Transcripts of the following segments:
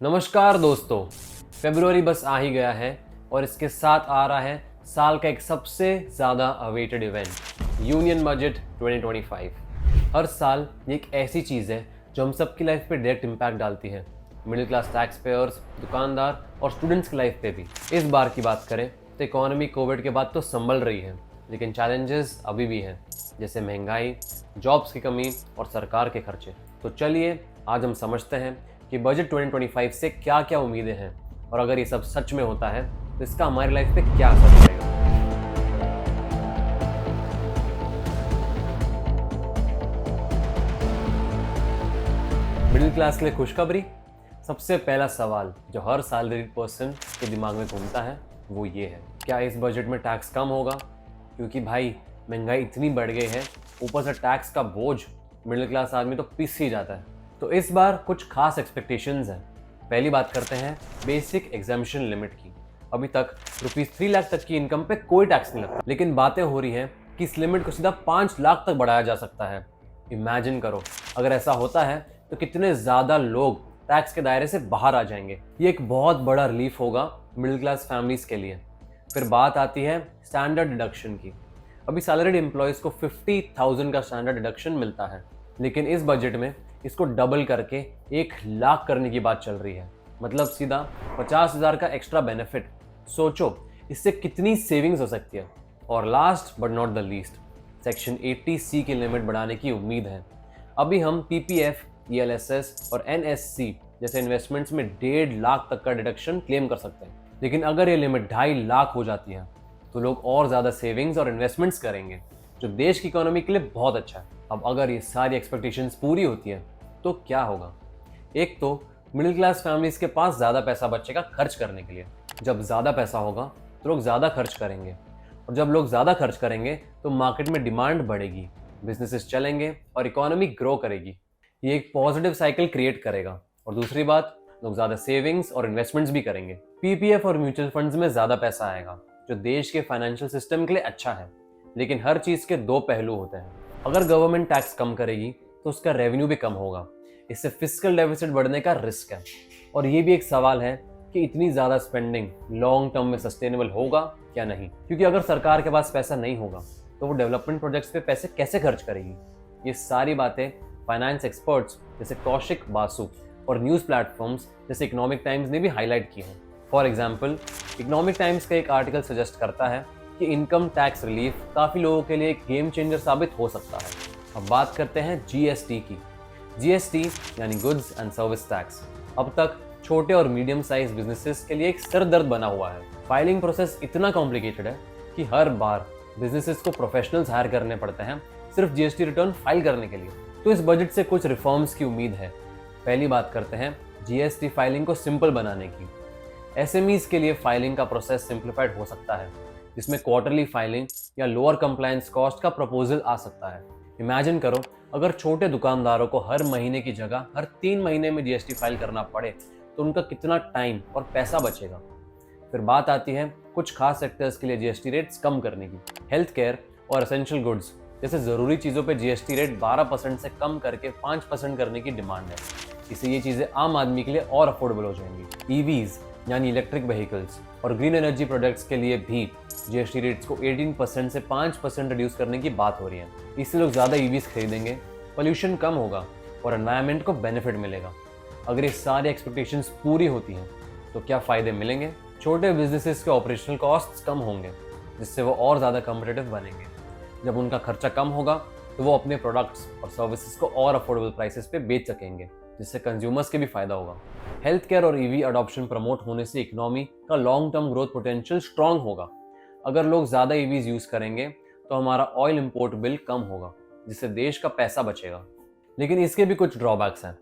नमस्कार दोस्तों। फरवरी बस आ ही गया है और इसके साथ आ रहा है साल का एक सबसे ज़्यादा अवेटेड इवेंट यूनियन बजट 2025। हर साल ये एक ऐसी चीज़ है जो हम सबकी लाइफ पे डायरेक्ट इम्पैक्ट डालती है, मिडिल क्लास टैक्स पेयर्स, दुकानदार और स्टूडेंट्स की लाइफ पे भी। इस बार की बात करें तो इकोनॉमी कोविड के बाद तो संभल रही है, लेकिन चैलेंजेस अभी भी हैं, जैसे महंगाई, जॉब्स की कमी और सरकार के खर्चे। तो चलिए आज हम समझते हैं कि बजट 2025 से क्या क्या उम्मीदें हैं और अगर ये सब सच में होता है तो इसका हमारी लाइफ पे क्या असर पड़ेगा। मिडिल क्लास के लिए खुशखबरी। सबसे पहला सवाल जो हर सैलरीड पर्सन के दिमाग में घूमता है वो ये है, क्या इस बजट में टैक्स कम होगा? क्योंकि भाई महंगाई इतनी बढ़ गई है, ऊपर से टैक्स का बोझ मिडिल क्लास आदमी तो पिस ही जाता है। तो इस बार कुछ खास एक्सपेक्टेशंस हैं। पहली बात करते हैं बेसिक एग्जाम्पशन लिमिट की। अभी तक ₹3 लाख तक की इनकम पे कोई टैक्स नहीं लगता, लेकिन बातें हो रही हैं कि इस लिमिट को सीधा 5 लाख तक बढ़ाया जा सकता है। इमेजिन करो, अगर ऐसा होता है तो कितने ज़्यादा लोग टैक्स के दायरे से बाहर आ जाएंगे। ये एक बहुत बड़ा रिलीफ होगा मिडिल क्लास फैमिलीज के लिए। फिर बात आती है स्टैंडर्ड डिडक्शन की। अभी सैलरीड एम्प्लॉयज़ को 50,000 का स्टैंडर्ड डिडक्शन मिलता है, लेकिन इस बजट में इसको डबल करके 1 लाख करने की बात चल रही है। मतलब सीधा 50,000 का एक्स्ट्रा बेनिफिट। सोचो इससे कितनी सेविंग्स हो सकती है। और last but not the least, section 80C की लिमिट बढ़ाने की उम्मीद है। अभी हम PPF, ELSS और NSC जैसे इन्वेस्टमेंट्स में 1.5 लाख तक का डिडक्शन क्लेम कर सकते हैं, लेकिन अगर ये लिमिट 2.5 लाख हो जाती है तो लोग और ज़्यादा सेविंग्स और इन्वेस्टमेंट्स करेंगे, जो देश की इकोनॉमी के लिए बहुत अच्छा है। अब अगर ये सारी एक्सपेक्टेशंस पूरी होती है तो क्या होगा? एक तो मिडिल क्लास फैमिलीज के पास ज़्यादा पैसा बचेगा खर्च करने के लिए। जब ज़्यादा पैसा होगा तो लोग ज़्यादा खर्च करेंगे, और जब लोग ज़्यादा खर्च करेंगे तो मार्केट में डिमांड बढ़ेगी, बिजनेसेस चलेंगे और इकोनॉमी ग्रो करेगी। ये एक पॉजिटिव साइकिल क्रिएट करेगा। और दूसरी बात, लोग ज़्यादा सेविंग्स और इन्वेस्टमेंट्स भी करेंगे। PPF और म्यूचुअल फंड्स में ज़्यादा पैसा आएगा, जो देश के फाइनेंशियल सिस्टम के लिए अच्छा है। लेकिन हर चीज़ के दो पहलू होते हैं। अगर गवर्नमेंट टैक्स कम करेगी तो उसका रेवेन्यू भी कम होगा, इससे फिस्कल डेफिसिट बढ़ने का रिस्क है। और ये भी एक सवाल है कि इतनी ज़्यादा स्पेंडिंग लॉन्ग टर्म में सस्टेनेबल होगा क्या नहीं, क्योंकि अगर सरकार के पास पैसा नहीं होगा तो वो डेवलपमेंट प्रोजेक्ट्स पे पैसे कैसे खर्च करेगी। ये सारी बातें फाइनेंस एक्सपर्ट्स जैसे कौशिक बासु और न्यूज़ प्लेटफॉर्म्स जैसे इकोनॉमिक टाइम्स ने भी हाईलाइट की हैं। फॉर एग्जाम्पल, इकोनॉमिक टाइम्स का एक आर्टिकल सजेस्ट करता है कि इनकम टैक्स रिलीफ काफ़ी लोगों के लिए एक गेम चेंजर साबित हो सकता है। अब बात करते हैं GST की। GST यानी गुड्स एंड सर्विस टैक्स अब तक छोटे और मीडियम साइज बिजनेसेस के लिए एक सरदर्द बना हुआ है। फाइलिंग प्रोसेस इतना कॉम्प्लिकेटेड है कि हर बार बिजनेसेस को प्रोफेशनल्स हायर करने पड़ते हैं सिर्फ GST रिटर्न फाइल करने के लिए। तो इस बजट से कुछ रिफॉर्म्स की उम्मीद है। पहली बात करते हैं GST फाइलिंग को सिंपल बनाने की। SMEs के लिए फाइलिंग का प्रोसेस सिंप्लीफाइड हो सकता है, जिसमें क्वार्टरली फाइलिंग या लोअर कंप्लायंस कॉस्ट का प्रपोजल आ सकता है। इमेजिन करो, अगर छोटे दुकानदारों को हर महीने की जगह हर 3 महीने में GST फाइल करना पड़े तो उनका कितना टाइम और पैसा बचेगा। फिर बात आती है कुछ खास सेक्टर्स के लिए GST रेट्स कम करने की। हेल्थ केयर और एसेंशियल गुड्स जैसे ज़रूरी चीज़ों पे GST रेट 12% से कम करके 5% करने की डिमांड है। इससे ये चीज़ें आम आदमी के लिए और अफोर्डेबल हो जाएंगी। EVs यानी इलेक्ट्रिक व्हीकल्स और ग्रीन एनर्जी प्रोडक्ट्स के लिए भी GST रेट्स को 18% से 5% रिड्यूस करने की बात हो रही है। इससे लोग ज़्यादा EVs खरीदेंगे, पोल्यूशन कम होगा और एनवायरनमेंट को बेनिफिट मिलेगा। अगर ये सारी एक्सपेक्टेशंस पूरी होती हैं तो क्या फ़ायदे मिलेंगे? छोटे बिजनेसेस के ऑपरेशनल कॉस्ट्स कम होंगे, जिससे वो और ज़्यादा कम्पिटिटिव बनेंगे। जब उनका खर्चा कम होगा तो वो अपने प्रोडक्ट्स और सर्विसेज को और अफोर्डेबल प्राइसेस पे बेच सकेंगे, जिससे कंज्यूमर्स के भी फायदा होगा। हेल्थ केयर और EV अडॉप्शन प्रमोट होने से इकोनॉमी का long term growth potential strong होगा। अगर लोग ज़्यादा EVs यूज़ करेंगे तो हमारा ऑयल इंपोर्ट बिल कम होगा, जिससे देश का पैसा बचेगा। लेकिन इसके भी कुछ ड्रॉबैक्स हैं।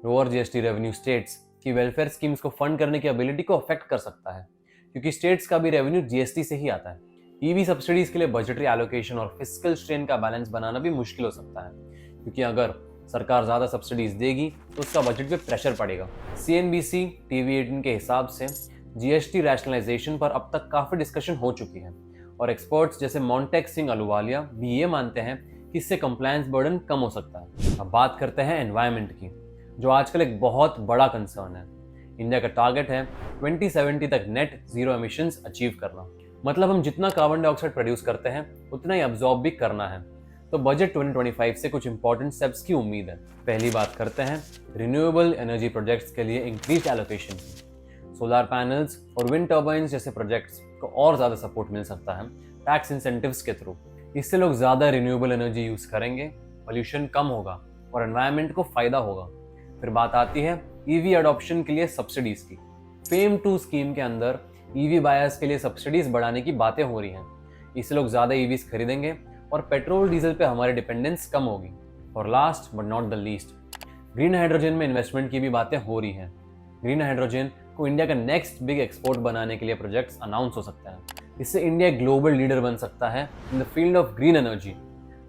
लोअर GST रेवेन्यू स्टेट्स की वेलफेयर स्कीम्स को फंड करने की एबिलिटी को अफेक्ट कर सकता है, क्योंकि स्टेट्स का भी रेवेन्यू GST से ही आता है। EV सब्सिडीज के लिए बजटरी एलोकेशन और फिस्कल स्ट्रेन का बैलेंस बनाना भी मुश्किल हो सकता है, क्योंकि अगर सरकार ज़्यादा सब्सिडीज देगी तो उसका बजट पे प्रेशर पड़ेगा। CNBC TV18 के हिसाब से GST रैशनलाइजेशन पर अब तक काफ़ी डिस्कशन हो चुकी है, और एक्सपर्ट्स जैसे मोंटेक सिंह अहलूवालिया भी ये मानते हैं कि इससे कंप्लायंस बर्डन कम हो सकता है। अब बात करते हैं एनवायरनमेंट की, जो आजकल एक बहुत बड़ा कंसर्न है। इंडिया का टारगेट है 2070 तक नेट जीरो एमिशंस अचीव करना। मतलब हम जितना कार्बन डाइऑक्साइड प्रोड्यूस करते हैं उतना ही अब्जॉर्ब भी करना है। तो बजट 2025 से कुछ इंपॉर्टेंट स्टेप्स की उम्मीद है। पहली बात करते हैं रिन्यूएबल एनर्जी प्रोजेक्ट्स के लिए इंक्रीज एलोकेशन की। सोलर पैनल्स और विंड टर्बाइंस जैसे प्रोजेक्ट्स को और ज़्यादा सपोर्ट मिल सकता है टैक्स इंसेंटिव्स के थ्रू। इससे लोग ज़्यादा रिन्यूएबल एनर्जी यूज़ करेंगे, पॉल्यूशन कम होगा और एनवायरनमेंट को फ़ायदा होगा। फिर बात आती है ईवी अडॉप्शन के लिए सब्सिडीज़ की। फेम 2 स्कीम के अंदर ईवी बायर्स के लिए सब्सिडीज़ बढ़ाने की बातें हो रही हैं। इससे लोग ज़्यादा ईवीज खरीदेंगे और पेट्रोल डीजल पे हमारी डिपेंडेंस कम होगी। और last but not the least, green hydrogen में इन्वेस्टमेंट की भी बातें हो रही हैं। ग्रीन हाइड्रोजन को इंडिया का नेक्स्ट बिग एक्सपोर्ट बनाने के लिए प्रोजेक्ट्स अनाउंस हो सकते हैं। इससे इंडिया एक ग्लोबल लीडर बन सकता है in the field of green energy.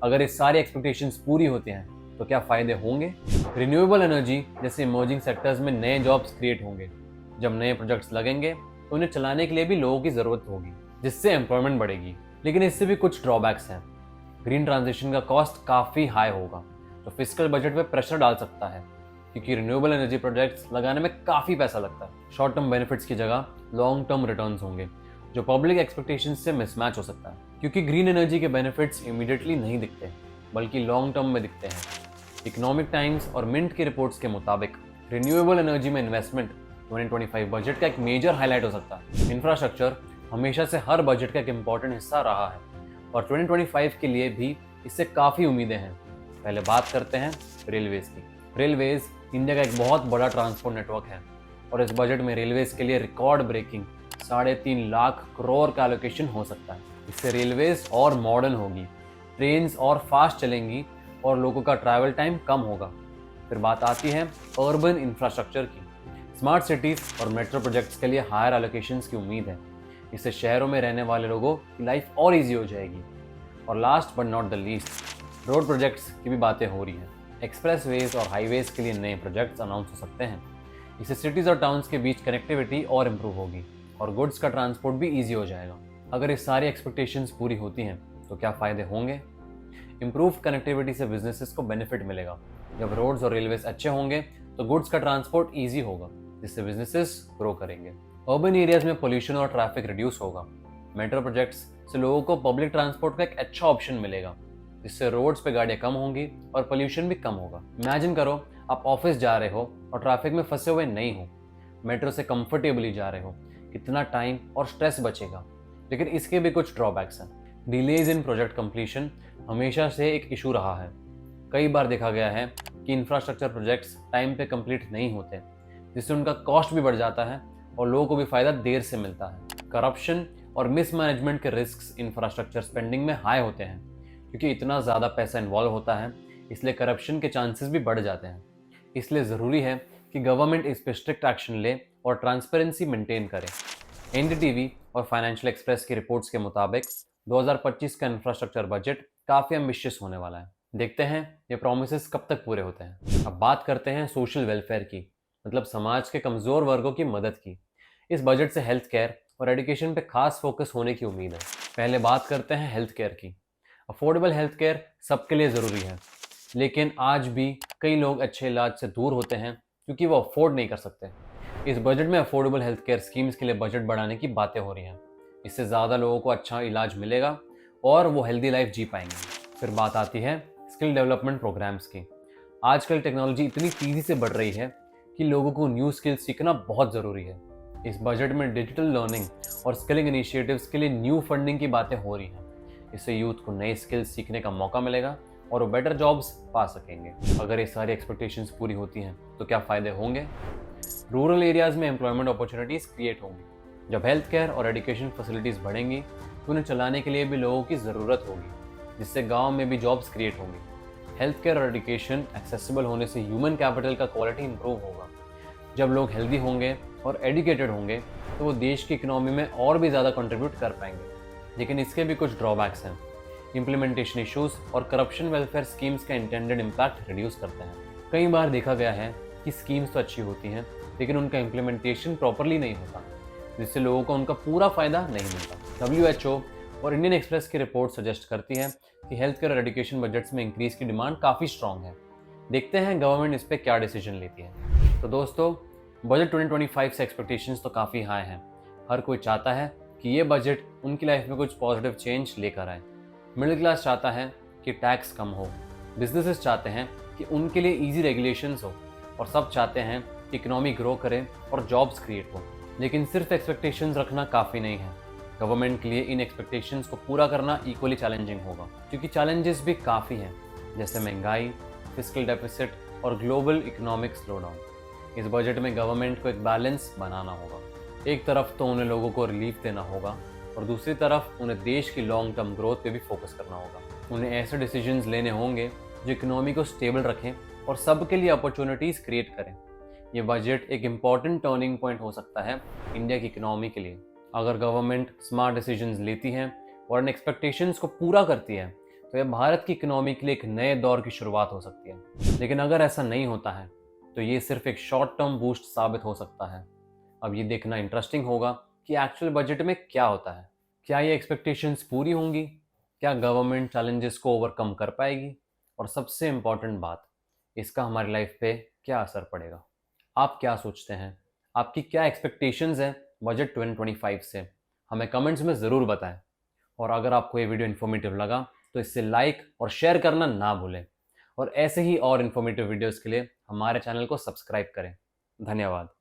अगर ये सारी एक्सपेक्टेशंस पूरी होती हैं तो क्या फ़ायदे होंगे? रिन्यूएबल एनर्जी जैसे इमर्जिंग सेक्टर्स में नए जॉब्स क्रिएट होंगे। जब नए प्रोजेक्ट्स लगेंगे तो उन्हें चलाने के लिए भी लोगों की ज़रूरत होगी, जिससे एम्प्लॉयमेंट बढ़ेगी। लेकिन इससे भी कुछ ड्रॉबैक्स हैं। ग्रीन ट्रांजिशन का कॉस्ट काफ़ी हाई होगा, जो फिस्कल बजट पे प्रेशर डाल सकता है, क्योंकि रिन्यूएबल एनर्जी प्रोजेक्ट्स लगाने में काफ़ी पैसा लगता है। शॉर्ट टर्म बेनिफिट्स की जगह लॉन्ग टर्म रिटर्न्स होंगे, जो पब्लिक एक्सपेक्टेशंस से मिसमैच हो सकता है, क्योंकि ग्रीन एनर्जी के बेनिफिट्स इमीडिएटली नहीं दिखते, बल्कि लॉन्ग टर्म में दिखते हैं। इकोनॉमिक टाइम्स और मिंट की रिपोर्ट्स के मुताबिक रिन्यूएबल एनर्जी में इन्वेस्टमेंट 2025 बजट का एक मेजर हाईलाइट हो सकता है। इंफ्रास्ट्रक्चर हमेशा से हर बजट का एक इम्पॉर्टेंट हिस्सा रहा है और 2025 के लिए भी इससे काफ़ी उम्मीदें हैं। पहले बात करते हैं रेलवेज की। रेलवेज इंडिया का एक बहुत बड़ा ट्रांसपोर्ट नेटवर्क है और इस बजट में रेलवेज के लिए रिकॉर्ड ब्रेकिंग 3.5 लाख करोड़ का एलोकेशन हो सकता है। इससे रेलवेज और मॉडर्न होगी, ट्रेन्स और फास्ट चलेंगी और लोगों का ट्रैवल टाइम कम होगा। फिर बात आती है अर्बन इंफ्रास्ट्रक्चर की। स्मार्ट सिटीज़ और मेट्रो प्रोजेक्ट्स के लिए हायर एलोकेशंस की उम्मीद है। इससे शहरों में रहने वाले लोगों की लाइफ और ईजी हो जाएगी। और last but not the least, road projects की भी बातें हो रही हैं। एक्सप्रेसवेज और हाईवेज के लिए नए प्रोजेक्ट्स अनाउंस हो सकते हैं। इससे सिटीज़ और टाउन्स के बीच कनेक्टिविटी और इम्प्रूव होगी और गुड्स का ट्रांसपोर्ट भी ईजी हो जाएगा। अगर ये सारी एक्सपेक्टेशंस पूरी होती हैं तो क्या फ़ायदे होंगे? इम्प्रूव कनेक्टिविटी से बिजनेसेस को बेनिफिट मिलेगा। जब रोड्स और रेलवेज अच्छे होंगे तो गुड्स का ट्रांसपोर्ट ईजी होगा, जिससे बिजनेसेस ग्रो करेंगे। अर्बन एरियाज में पोल्यूशन और ट्रैफिक रिड्यूस होगा। मेट्रो प्रोजेक्ट्स से लोगों को पब्लिक ट्रांसपोर्ट का एक अच्छा ऑप्शन मिलेगा, जिससे रोड्स पे गाड़ियाँ कम होंगी और पोल्यूशन भी कम होगा। इमेजिन करो आप ऑफिस जा रहे हो और ट्रैफिक में फंसे हुए नहीं हो, मेट्रो से कंफर्टेबली जा रहे हो, कितना टाइम और स्ट्रेस बचेगा। लेकिन इसके भी कुछ ड्रॉबैक्स हैं। डिलेज इन प्रोजेक्ट कंप्लीशन हमेशा से एक इशू रहा है। कई बार देखा गया है कि इंफ्रास्ट्रक्चर प्रोजेक्ट्स टाइम पे कंप्लीट नहीं होते, जिससे उनका कॉस्ट भी बढ़ जाता है और लोगों को भी फायदा देर से मिलता है। करप्शन और मिसमैनेजमेंट के रिस्क्स इंफ्रास्ट्रक्चर स्पेंडिंग में हाई होते हैं, क्योंकि इतना ज़्यादा पैसा इन्वॉल्व होता है, इसलिए करप्शन के चांसेस भी बढ़ जाते हैं। इसलिए ज़रूरी है कि गवर्नमेंट इस पर स्ट्रिक्ट एक्शन ले और ट्रांसपेरेंसी मेंटेन करे। एनडीटीवी और फाइनेंशियल एक्सप्रेस की रिपोर्ट्स के मुताबिक 2025 का इंफ्रास्ट्रक्चर बजट काफ़ी एम्बिशियस होने वाला है। देखते हैं ये प्रोमिसेस कब तक पूरे होते हैं। अब बात करते हैं सोशल वेलफेयर की, मतलब समाज के कमज़ोर वर्गों की मदद की। इस बजट से हेल्थ केयर और एजुकेशन पे खास फोकस होने की उम्मीद है। पहले बात करते हैं हेल्थ केयर की। अफोर्डेबल हेल्थ केयर सबके लिए ज़रूरी है, लेकिन आज भी कई लोग अच्छे इलाज से दूर होते हैं क्योंकि वो अफोर्ड नहीं कर सकते। इस बजट में अफोर्डेबल हेल्थ केयर स्कीम्स के लिए बजट बढ़ाने की बातें हो रही हैं। इससे ज़्यादा लोगों को अच्छा इलाज मिलेगा और वो हेल्दी लाइफ जी पाएंगे। फिर बात आती है स्किल डेवलपमेंट प्रोग्राम्स की। आजकल टेक्नोलॉजी इतनी तेज़ी से बढ़ रही है कि लोगों को न्यू स्किल्स सीखना बहुत ज़रूरी है। इस बजट में डिजिटल लर्निंग और स्किलिंग इनिशिएटिव्स के लिए न्यू फंडिंग की बातें हो रही हैं। इससे यूथ को नए स्किल्स सीखने का मौका मिलेगा और वो बेटर जॉब्स पा सकेंगे। अगर ये सारी एक्सपेक्टेशंस पूरी होती हैं तो क्या फ़ायदे होंगे? रूरल एरियाज़ में एम्प्लॉयमेंट अपॉर्चुनिटीज़ क्रिएट होंगी। जब हेल्थ केयर और एजुकेशन फैसिलिटीज़ बढ़ेंगी तो उन्हें चलाने के लिए भी लोगों की ज़रूरत होगी, जिससे गांव में भी जॉब्स क्रिएट होंगी। हेल्थ केयर और एजुकेशन एक्सेसिबल होने से ह्यूमन कैपिटल का क्वालिटी इंप्रूव होगा। जब लोग हेल्दी होंगे और एजुकेटेड होंगे तो वो देश की इकोनॉमी में और भी ज़्यादा कंट्रीब्यूट कर पाएंगे। लेकिन इसके भी कुछ ड्रॉबैक्स हैं। इम्प्लीमेंटेशन इश्यूज़ और करप्शन वेलफेयर स्कीम्स का इंटेंडेड इम्पैक्ट रिड्यूस करते हैं। कई बार देखा गया है कि स्कीम्स तो अच्छी होती हैं, लेकिन उनका इम्प्लीमेंटेशन प्रॉपरली नहीं होता, जिससे लोगों को उनका पूरा फ़ायदा नहीं मिलता। WHO और इंडियन एक्सप्रेस की रिपोर्ट सजेस्ट करती है कि हेल्थ केयर और एजुकेशन बजट्स में इंक्रीज़ की डिमांड काफ़ी स्ट्रॉन्ग है। देखते हैं गवर्नमेंट इस पर क्या डिसीजन लेती है। तो दोस्तों, बजट 2025 से एक्सपेक्टेशंस तो काफ़ी हाई हैं। हर कोई चाहता है कि ये बजट उनकी लाइफ में कुछ पॉजिटिव चेंज लेकर आए। मिडिल क्लास चाहता है कि टैक्स कम हो, बिजनेसेस चाहते हैं कि उनके लिए ईजी रेगुलेशंस हो, और सब चाहते हैं कि इकोनॉमी ग्रो करे और जॉब्स क्रिएट हो। लेकिन सिर्फ एक्सपेक्टेशंस रखना काफ़ी नहीं है। गवर्नमेंट के लिए इन एक्सपेक्टेशंस को पूरा करना इक्वली चैलेंजिंग होगा, क्योंकि चैलेंजेस भी काफ़ी हैं, जैसे महंगाई, फिस्कल डेफिसिट और ग्लोबल इकोनॉमिक स्लोडाउन। इस बजट में गवर्नमेंट को एक बैलेंस बनाना होगा। एक तरफ तो उन्हें लोगों को रिलीफ देना होगा और दूसरी तरफ उन्हें देश की लॉन्ग टर्म ग्रोथ पे भी फोकस करना होगा। उन्हें ऐसे डिसीजंस लेने होंगे जो इकोनॉमी को स्टेबल रखें और सबके लिए अपॉर्चुनिटीज़ क्रिएट करें। ये बजट एक इम्पॉर्टेंट टर्निंग पॉइंट हो सकता है इंडिया की इकोनॉमी के लिए। अगर गवर्नमेंट स्मार्ट डिसीजंस लेती है और इन एक्सपेक्टेशंस को पूरा करती है तो यह भारत की इकोनॉमी के लिए एक नए दौर की शुरुआत हो सकती है। लेकिन अगर ऐसा नहीं होता है तो ये सिर्फ एक शॉर्ट टर्म बूस्ट साबित हो सकता है। अब ये देखना इंटरेस्टिंग होगा कि एक्चुअल बजट में क्या होता है। क्या ये एक्सपेक्टेशंस पूरी होंगी? क्या गवर्नमेंट चैलेंजेस को ओवरकम कर पाएगी? और सबसे इम्पॉर्टेंट बात, इसका हमारी लाइफ पे क्या असर पड़ेगा? आप क्या सोचते हैं? आपकी क्या एक्सपेक्टेशंस हैं बजट 2025 से? हमें कमेंट्स में ज़रूर बताएं। और अगर आपको ये वीडियो इन्फॉर्मेटिव लगा तो इसे लाइक और शेयर करना ना भूलें। और ऐसे ही और इन्फॉर्मेटिव वीडियोस के लिए हमारे चैनल को सब्सक्राइब करें। धन्यवाद।